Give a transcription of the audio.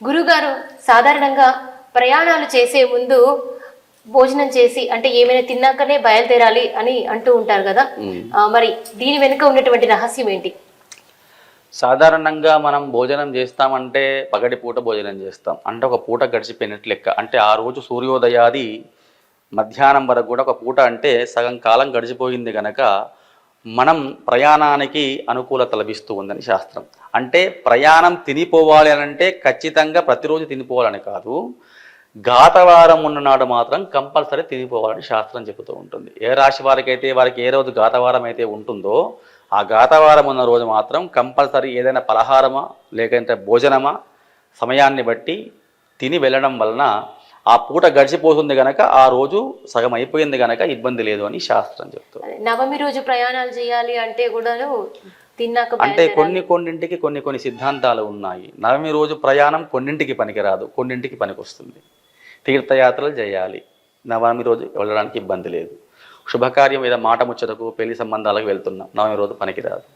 గురుగారు సాధారణంగా ప్రయాణాలు చేసే ముందు భోజనం చేసి అంటే ఏమైనా తిన్నాకనే బయలుదేరాలి అని అంటూ ఉంటారు కదా. మరి దీని వెనుక ఉన్నటువంటి రహస్యం ఏంటి? సాధారణంగా మనం భోజనం చేస్తామంటే పగటి పూట భోజనం చేస్తాం అంటే ఒక పూట గడిచిపోయినట్లు లెక్క. అంటే ఆ రోజు సూర్యోదయాది మధ్యాహ్నం వరకు కూడా ఒక పూట అంటే సగం కాలం గడిచిపోయింది కనుక మనం ప్రయాణానికి అనుకూలత లభిస్తూ ఉందని శాస్త్రం. అంటే ప్రయాణం తినిపోవాలి అని అంటే ఖచ్చితంగా ప్రతిరోజు తినిపోవాలని కాదు, ఘాతవారం ఉన్ననాడు మాత్రం కంపల్సరీ తినిపోవాలని శాస్త్రం చెబుతూ ఉంటుంది. ఏ రాశి వారికి ఏ రోజు ఘాతవారం అయితే ఉంటుందో ఆ ఘాతవారం ఉన్న రోజు మాత్రం కంపల్సరీ ఏదైనా పలహారమా లేకంటే భోజనమా సమయాన్ని బట్టి తిని వెళ్ళడం వలన ఆ పూట గడిచిపోతుంది కనుక ఆ రోజు సగం అయిపోయింది కనుక ఇబ్బంది లేదు అని శాస్త్రం చెప్తుంది. నవమి రోజు ప్రయాణాలు చేయాలి అంటే కూడా తిన్నాక అంటే కొన్నింటికి కొన్ని సిద్ధాంతాలు ఉన్నాయి. నవమి రోజు ప్రయాణం కొన్నింటికి పనికిరాదు, కొన్నింటికి పనికొస్తుంది. తీర్థయాత్రలు చేయాలి, నవమి రోజు వెళ్ళడానికి ఇబ్బంది లేదు. శుభకార్యం మీద మాట ముచ్చటకు పెళ్లి సంబంధాలకు వెళ్తున్నాం, నవమి రోజు పనికిరాదు.